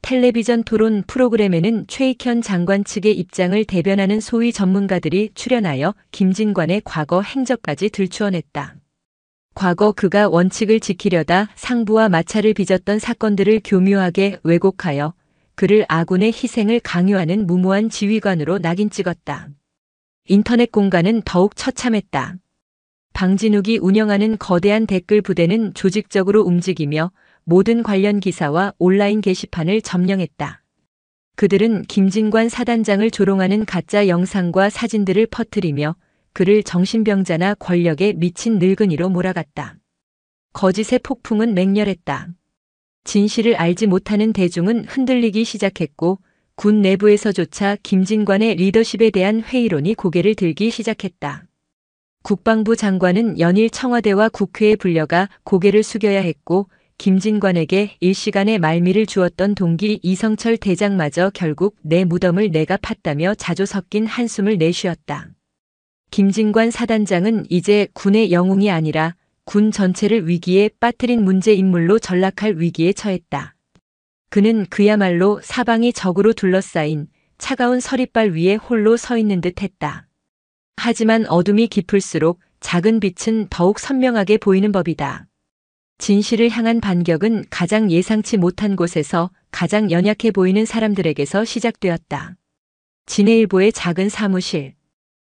텔레비전 토론 프로그램에는 최익현 장관 측의 입장을 대변하는 소위 전문가들이 출연하여 김진관의 과거 행적까지 들추어냈다. 과거 그가 원칙을 지키려다 상부와 마찰을 빚었던 사건들을 교묘하게 왜곡하여 그를 아군의 희생을 강요하는 무모한 지휘관으로 낙인 찍었다. 인터넷 공간은 더욱 처참했다. 방진욱이 운영하는 거대한 댓글 부대는 조직적으로 움직이며 모든 관련 기사와 온라인 게시판을 점령했다. 그들은 김진관 사단장을 조롱하는 가짜 영상과 사진들을 퍼뜨리며 그를 정신병자나 권력에 미친 늙은이로 몰아갔다. 거짓의 폭풍은 맹렬했다. 진실을 알지 못하는 대중은 흔들리기 시작했고 군 내부에서조차 김진관의 리더십에 대한 회의론이 고개를 들기 시작했다. 국방부 장관은 연일 청와대와 국회에 불려가 고개를 숙여야 했고 김진관에게 일시간의 말미를 주었던 동기 이성철 대장마저 결국 내 무덤을 내가 팠다며 자조 섞인 한숨을 내쉬었다. 김진관 사단장은 이제 군의 영웅이 아니라 군 전체를 위기에 빠뜨린 문제 인물로 전락할 위기에 처했다. 그는 그야말로 사방이 적으로 둘러싸인 차가운 서리빨 위에 홀로 서 있는 듯 했다. 하지만 어둠이 깊을수록 작은 빛은 더욱 선명하게 보이는 법이다. 진실을 향한 반격은 가장 예상치 못한 곳에서 가장 연약해 보이는 사람들에게서 시작되었다. 진해일보의 작은 사무실.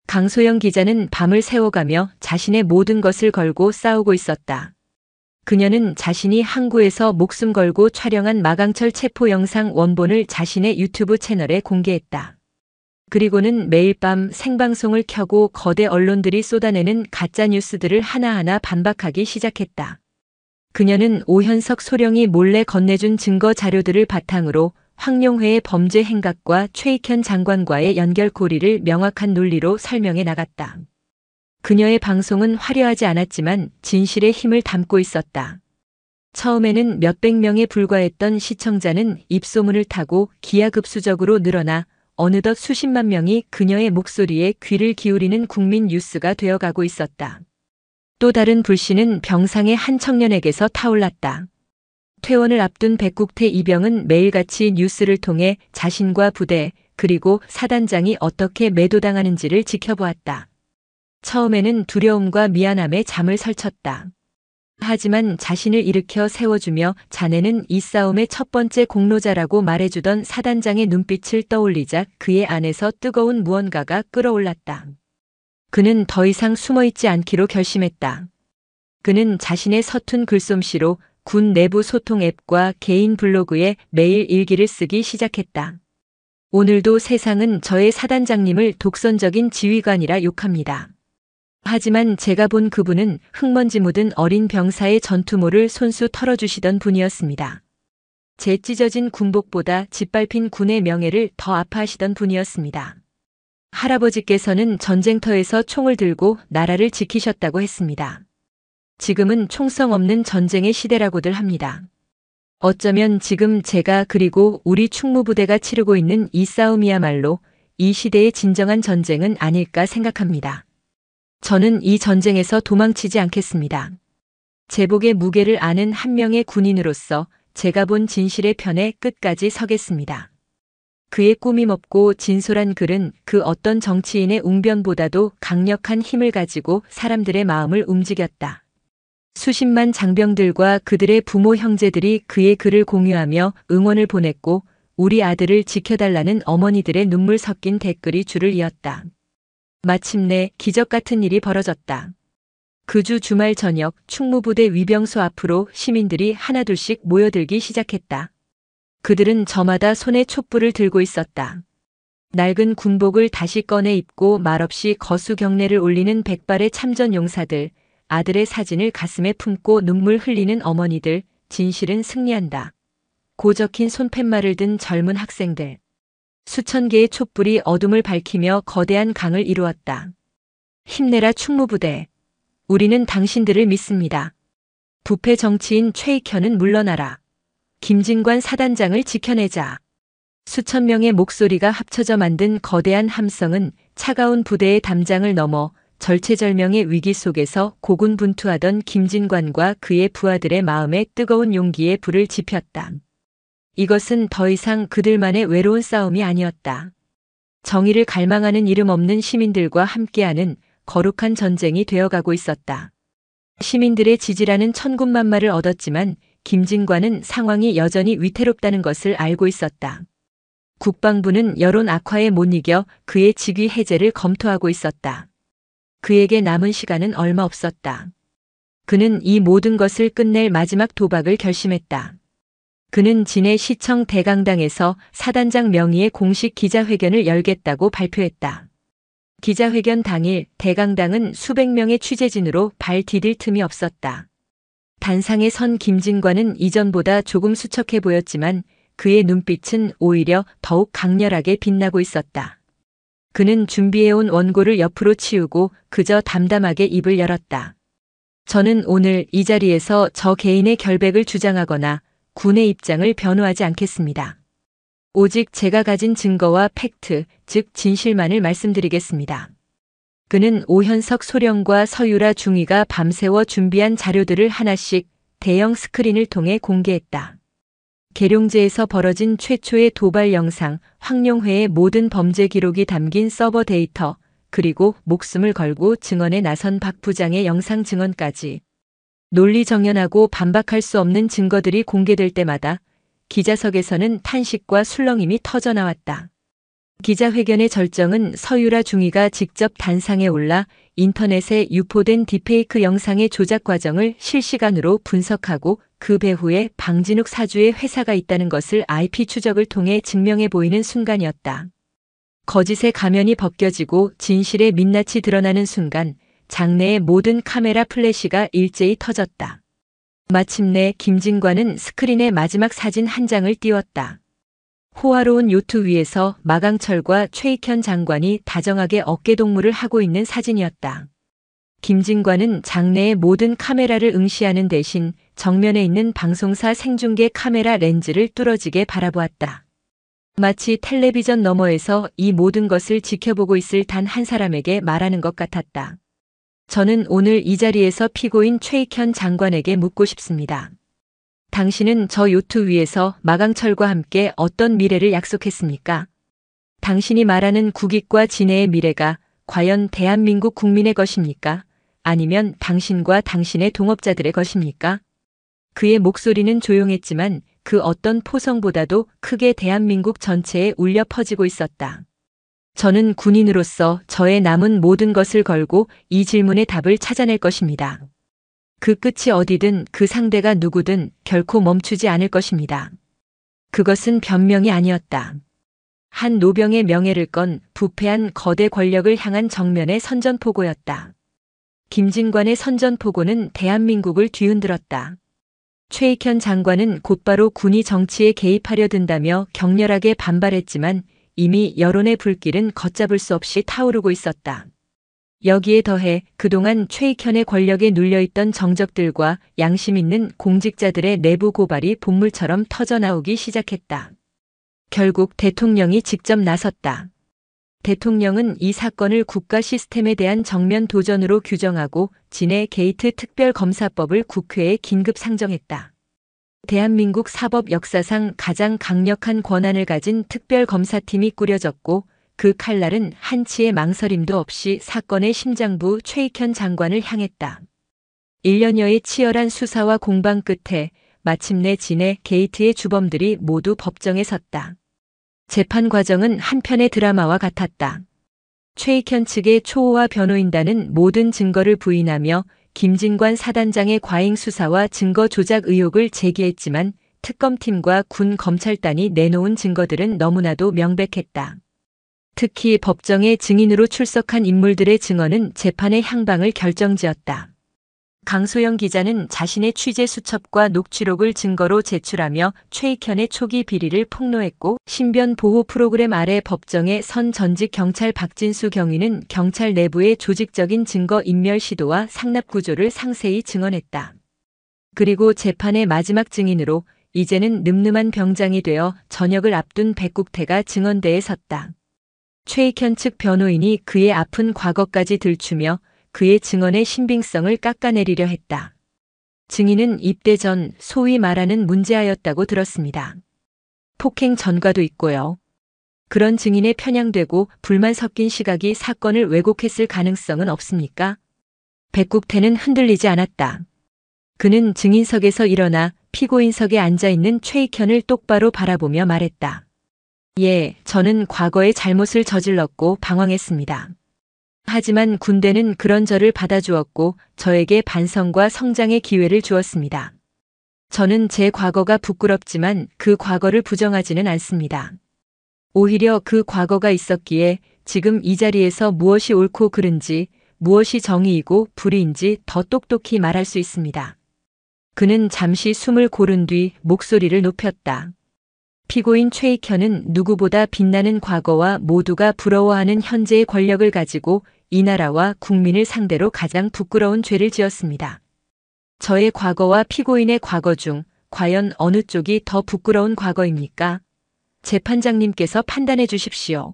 강소영 기자는 밤을 새워가며 자신의 모든 것을 걸고 싸우고 있었다. 그녀는 자신이 항구에서 목숨 걸고 촬영한 마강철 체포 영상 원본을 자신의 유튜브 채널에 공개했다. 그리고는 매일 밤 생방송을 켜고 거대 언론들이 쏟아내는 가짜 뉴스들을 하나하나 반박하기 시작했다. 그녀는 오현석 소령이 몰래 건네준 증거 자료들을 바탕으로 황룡회의 범죄 행각과 최익현 장관과의 연결고리를 명확한 논리로 설명해 나갔다. 그녀의 방송은 화려하지 않았지만 진실의 힘을 담고 있었다. 처음에는 몇백 명에 불과했던 시청자는 입소문을 타고 기하급수적으로 늘어나 어느덧 수십만 명이 그녀의 목소리에 귀를 기울이는 국민 뉴스가 되어가고 있었다. 또 다른 불씨는 병상의 한 청년에게서 타올랐다. 퇴원을 앞둔 백국태 이병은 매일같이 뉴스를 통해 자신과 부대 그리고 사단장이 어떻게 매도당하는지를 지켜보았다. 처음에는 두려움과 미안함에 잠을 설쳤다. 하지만 자신을 일으켜 세워주며 자네는 이 싸움의 첫 번째 공로자라고 말해주던 사단장의 눈빛을 떠올리자 그의 안에서 뜨거운 무언가가 끓어올랐다. 그는 더 이상 숨어있지 않기로 결심했다. 그는 자신의 서툰 글솜씨로 군 내부 소통 앱과 개인 블로그에 매일 일기를 쓰기 시작했다. 오늘도 세상은 저의 사단장님을 독선적인 지휘관이라 욕합니다. 하지만 제가 본 그분은 흙먼지 묻은 어린 병사의 전투모를 손수 털어주시던 분이었습니다. 제 찢어진 군복보다 짓밟힌 군의 명예를 더 아파하시던 분이었습니다. 할아버지께서는 전쟁터에서 총을 들고 나라를 지키셨다고 했습니다. 지금은 총성 없는 전쟁의 시대라고들 합니다. 어쩌면 지금 제가 그리고 우리 충무부대가 치르고 있는 이 싸움이야말로 이 시대의 진정한 전쟁은 아닐까 생각합니다. 저는 이 전쟁에서 도망치지 않겠습니다. 제복의 무게를 아는 한 명의 군인으로서 제가 본 진실의 편에 끝까지 서겠습니다. 그의 꾸밈 없고 진솔한 글은 그 어떤 정치인의 웅변보다도 강력한 힘을 가지고 사람들의 마음을 움직였다. 수십만 장병들과 그들의 부모 형제들이 그의 글을 공유하며 응원을 보냈고 우리 아들을 지켜달라는 어머니들의 눈물 섞인 댓글이 줄을 이었다. 마침내 기적 같은 일이 벌어졌다. 그 주 주말 저녁 충무부대 위병소 앞으로 시민들이 하나둘씩 모여들기 시작했다. 그들은 저마다 손에 촛불을 들고 있었다. 낡은 군복을 다시 꺼내 입고 말없이 거수 경례를 올리는 백발의 참전 용사들, 아들의 사진을 가슴에 품고 눈물 흘리는 어머니들, 진실은 승리한다. 고 적힌 손팻말을 든 젊은 학생들. 수천 개의 촛불이 어둠을 밝히며 거대한 강을 이루었다. 힘내라 충무부대. 우리는 당신들을 믿습니다. 부패 정치인 최익현은 물러나라. 김진관 사단장을 지켜내자. 수천 명의 목소리가 합쳐져 만든 거대한 함성은 차가운 부대의 담장을 넘어 절체절명의 위기 속에서 고군분투하던 김진관과 그의 부하들의 마음에 뜨거운 용기의 불을 지폈다. 이것은 더 이상 그들만의 외로운 싸움이 아니었다. 정의를 갈망하는 이름 없는 시민들과 함께하는 거룩한 전쟁이 되어가고 있었다. 시민들의 지지라는 천군만마를 얻었지만 김진관은 상황이 여전히 위태롭다는 것을 알고 있었다. 국방부는 여론 악화에 못 이겨 그의 직위 해제를 검토하고 있었다. 그에게 남은 시간은 얼마 없었다. 그는 이 모든 것을 끝낼 마지막 도박을 결심했다. 그는 진해 시청 대강당에서 사단장 명의의 공식 기자회견을 열겠다고 발표했다. 기자회견 당일 대강당은 수백 명의 취재진으로 발 디딜 틈이 없었다. 단상에 선 김진관은 이전보다 조금 수척해 보였지만 그의 눈빛은 오히려 더욱 강렬하게 빛나고 있었다. 그는 준비해온 원고를 옆으로 치우고 그저 담담하게 입을 열었다. 저는 오늘 이 자리에서 저 개인의 결백을 주장하거나 군의 입장을 변호하지 않겠습니다. 오직 제가 가진 증거와 팩트, 즉 진실만을 말씀드리겠습니다. 그는 오현석 소령과 서유라 중위가 밤새워 준비한 자료들을 하나씩 대형 스크린을 통해 공개했다. 계룡제에서 벌어진 최초의 도발 영상, 황룡회의 모든 범죄 기록이 담긴 서버 데이터, 그리고 목숨을 걸고 증언에 나선 박 부장의 영상 증언까지. 논리정연하고 반박할 수 없는 증거들이 공개될 때마다 기자석에서는 탄식과 술렁임이 터져나왔다. 기자회견의 절정은 서유라 중위가 직접 단상에 올라 인터넷에 유포된 딥페이크 영상의 조작 과정을 실시간으로 분석하고 그 배후에 방진욱 사주의 회사가 있다는 것을 IP 추적을 통해 증명해 보이는 순간이었다. 거짓의 가면이 벗겨지고 진실의 민낯이 드러나는 순간 장내의 모든 카메라 플래시가 일제히 터졌다. 마침내 김진관은 스크린에 마지막 사진 한 장을 띄웠다. 호화로운 요트 위에서 마강철과 최익현 장관이 다정하게 어깨동무를 하고 있는 사진이었다. 김진관은 장내의 모든 카메라를 응시하는 대신 정면에 있는 방송사 생중계 카메라 렌즈를 뚫어지게 바라보았다. 마치 텔레비전 너머에서 이 모든 것을 지켜보고 있을 단 한 사람에게 말하는 것 같았다. 저는 오늘 이 자리에서 피고인 최익현 장관에게 묻고 싶습니다. 당신은 저 요트 위에서 마강철과 함께 어떤 미래를 약속했습니까? 당신이 말하는 국익과 진해의 미래가 과연 대한민국 국민의 것입니까? 아니면 당신과 당신의 동업자들의 것입니까? 그의 목소리는 조용했지만 그 어떤 포성보다도 크게 대한민국 전체에 울려 퍼지고 있었다. 저는 군인으로서 저의 남은 모든 것을 걸고 이 질문의 답을 찾아낼 것입니다. 그 끝이 어디든 그 상대가 누구든 결코 멈추지 않을 것입니다. 그것은 변명이 아니었다. 한 노병의 명예를 건 부패한 거대 권력을 향한 정면의 선전포고였다. 김진관의 선전포고는 대한민국을 뒤흔들었다. 최익현 장관은 곧바로 군이 정치에 개입하려 든다며 격렬하게 반발했지만 이미 여론의 불길은 걷잡을 수 없이 타오르고 있었다. 여기에 더해 그동안 최익현의 권력에 눌려있던 정적들과 양심 있는 공직자들의 내부 고발이 본물처럼 터져나오기 시작했다. 결국 대통령이 직접 나섰다. 대통령은 이 사건을 국가 시스템에 대한 정면 도전으로 규정하고 진해 게이트 특별검사법을 국회에 긴급 상정했다. 대한민국 사법 역사상 가장 강력한 권한을 가진 특별검사팀이 꾸려졌고 그 칼날은 한치의 망설임도 없이 사건의 심장부 최익현 장관을 향했다. 1년여의 치열한 수사와 공방 끝에 마침내 진해 게이트의 주범들이 모두 법정에 섰다. 재판 과정은 한편의 드라마와 같았다. 최익현 측의 초호화 변호인단은 모든 증거를 부인하며 김진관 사단장의 과잉 수사와 증거 조작 의혹을 제기했지만 특검팀과 군 검찰단이 내놓은 증거들은 너무나도 명백했다. 특히 법정에 증인으로 출석한 인물들의 증언은 재판의 향방을 결정지었다. 강소영 기자는 자신의 취재 수첩과 녹취록을 증거로 제출하며 최익현의 초기 비리를 폭로했고 신변 보호 프로그램 아래 법정에 선 전직 경찰 박진수 경위는 경찰 내부의 조직적인 증거 인멸 시도와 상납 구조를 상세히 증언했다. 그리고 재판의 마지막 증인으로 이제는 늠름한 병장이 되어 전역을 앞둔 백국태가 증언대에 섰다. 최익현 측 변호인이 그의 아픈 과거까지 들추며 그의 증언의 신빙성을 깎아내리려 했다. 증인은 입대 전 소위 말하는 문제아였다고 들었습니다. 폭행 전과도 있고요. 그런 증인에 편향되고 불만 섞인 시각이 사건을 왜곡했을 가능성은 없습니까? 백국태는 흔들리지 않았다. 그는 증인석에서 일어나 피고인석에 앉아있는 최익현을 똑바로 바라보며 말했다. 예, 저는 과거에 잘못을 저질렀고 방황했습니다. 하지만 군대는 그런 저를 받아주었고 저에게 반성과 성장의 기회를 주었습니다. 저는 제 과거가 부끄럽지만 그 과거를 부정하지는 않습니다. 오히려 그 과거가 있었기에 지금 이 자리에서 무엇이 옳고 그른지, 무엇이 정의이고 불의인지 더 똑똑히 말할 수 있습니다. 그는 잠시 숨을 고른 뒤 목소리를 높였다. 피고인 최익현은 누구보다 빛나는 과거와 모두가 부러워하는 현재의 권력을 가지고 이 나라와 국민을 상대로 가장 부끄러운 죄를 지었습니다. 저의 과거와 피고인의 과거 중 과연 어느 쪽이 더 부끄러운 과거입니까? 재판장님께서 판단해 주십시오.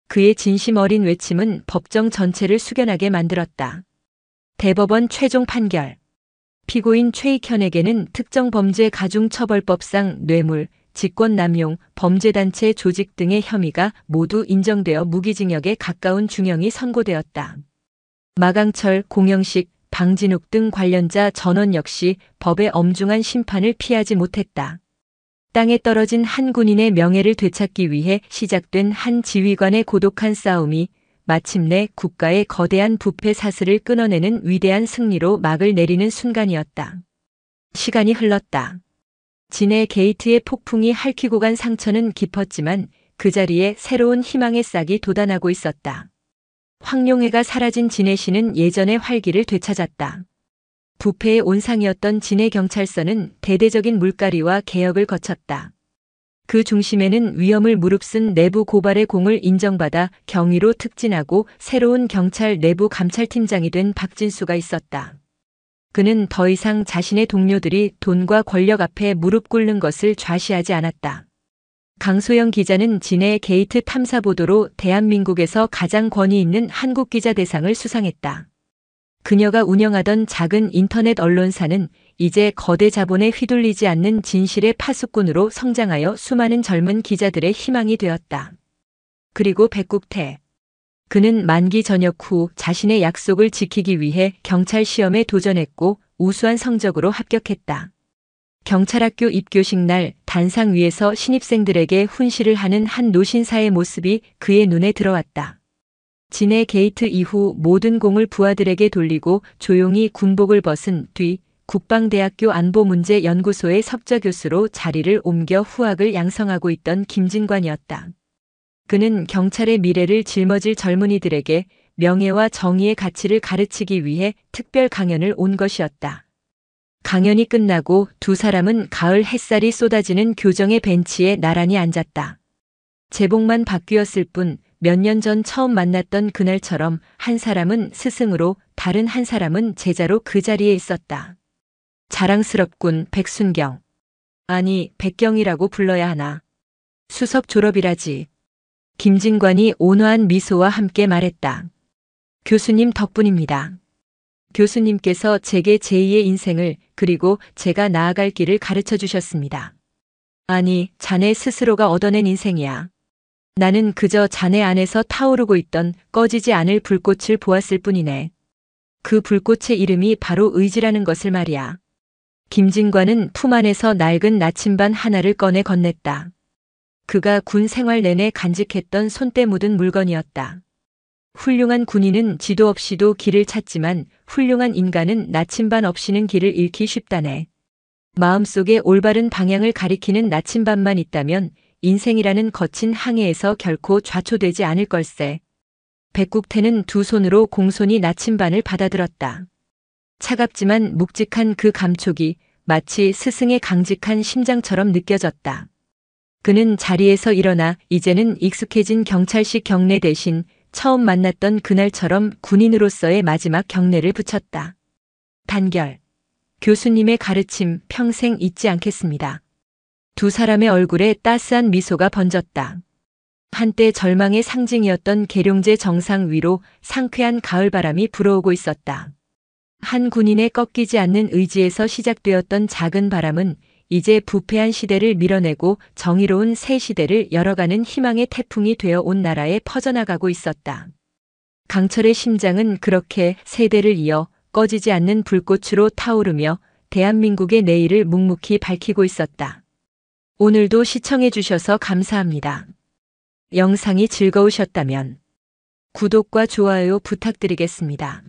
그의 진심 어린 외침은 법정 전체를 숙연하게 만들었다. 대법원 최종 판결. 피고인 최익현에게는 특정 범죄 가중처벌법상 뇌물, 직권남용, 범죄단체 조직 등의 혐의가 모두 인정되어 무기징역에 가까운 중형이 선고되었다. 마강철, 공영식, 방진욱 등 관련자 전원 역시 법의 엄중한 심판을 피하지 못했다. 땅에 떨어진 한 군인의 명예를 되찾기 위해 시작된 한 지휘관의 고독한 싸움이 마침내 국가의 거대한 부패 사슬을 끊어내는 위대한 승리로 막을 내리는 순간이었다. 시간이 흘렀다. 진해 게이트의 폭풍이 핥히고 간 상처는 깊었지만 그 자리에 새로운 희망의 싹이 돋아나고 있었다. 황룡회가 사라진 진해시는 예전의 활기를 되찾았다. 부패의 온상이었던 진해경찰서는 대대적인 물갈이와 개혁을 거쳤다. 그 중심에는 위험을 무릅쓴 내부 고발의 공을 인정받아 경위로 특진하고 새로운 경찰 내부 감찰팀장이 된 박진수가 있었다. 그는 더 이상 자신의 동료들이 돈과 권력 앞에 무릎 꿇는 것을 좌시하지 않았다. 강소영 기자는 진해 게이트 탐사 보도로 대한민국에서 가장 권위 있는 한국 기자 대상을 수상했다. 그녀가 운영하던 작은 인터넷 언론사는 이제 거대 자본에 휘둘리지 않는 진실의 파수꾼으로 성장하여 수많은 젊은 기자들의 희망이 되었다. 그리고 백국태. 그는 만기 전역 후 자신의 약속을 지키기 위해 경찰 시험에 도전했고 우수한 성적으로 합격했다. 경찰학교 입교식 날 단상 위에서 신입생들에게 훈시를 하는 한 노신사의 모습이 그의 눈에 들어왔다. 진해 게이트 이후 모든 공을 부하들에게 돌리고 조용히 군복을 벗은 뒤 국방대학교 안보문제연구소의 석좌교수로 자리를 옮겨 후학을 양성하고 있던 김진관이었다. 그는 경찰의 미래를 짊어질 젊은이들에게 명예와 정의의 가치를 가르치기 위해 특별 강연을 온 것이었다. 강연이 끝나고 두 사람은 가을 햇살이 쏟아지는 교정의 벤치에 나란히 앉았다. 제복만 바뀌었을 뿐 몇 년 전 처음 만났던 그날처럼 한 사람은 스승으로 다른 한 사람은 제자로 그 자리에 있었다. 자랑스럽군, 백순경. 아니, 백경이라고 불러야 하나. 수석 졸업이라지. 김진관이 온화한 미소와 함께 말했다. 교수님 덕분입니다. 교수님께서 제게 제2의 인생을 그리고 제가 나아갈 길을 가르쳐 주셨습니다. 아니, 자네 스스로가 얻어낸 인생이야. 나는 그저 자네 안에서 타오르고 있던 꺼지지 않을 불꽃을 보았을 뿐이네. 그 불꽃의 이름이 바로 의지라는 것을 말이야. 김진관은 품 안에서 낡은 나침반 하나를 꺼내 건넸다. 그가 군 생활 내내 간직했던 손때 묻은 물건이었다. 훌륭한 군인은 지도 없이도 길을 찾지만 훌륭한 인간은 나침반 없이는 길을 잃기 쉽다네. 마음속에 올바른 방향을 가리키는 나침반만 있다면 인생이라는 거친 항해에서 결코 좌초되지 않을 걸세. 백국태는 두 손으로 공손히 나침반을 받아들었다. 차갑지만 묵직한 그 감촉이 마치 스승의 강직한 심장처럼 느껴졌다. 그는 자리에서 일어나 이제는 익숙해진 경찰식 경례 대신 처음 만났던 그날처럼 군인으로서의 마지막 경례를 붙였다. 단결. 교수님의 가르침 평생 잊지 않겠습니다. 두 사람의 얼굴에 따스한 미소가 번졌다. 한때 절망의 상징이었던 계룡제 정상 위로 상쾌한 가을바람이 불어오고 있었다. 한 군인의 꺾이지 않는 의지에서 시작되었던 작은 바람은 이제 부패한 시대를 밀어내고 정의로운 새 시대를 열어가는 희망의 태풍이 되어 온 나라에 퍼져나가고 있었다. 강철의 심장은 그렇게 세대를 이어 꺼지지 않는 불꽃으로 타오르며 대한민국의 내일을 묵묵히 밝히고 있었다. 오늘도 시청해 주셔서 감사합니다. 영상이 즐거우셨다면 구독과 좋아요 부탁드리겠습니다.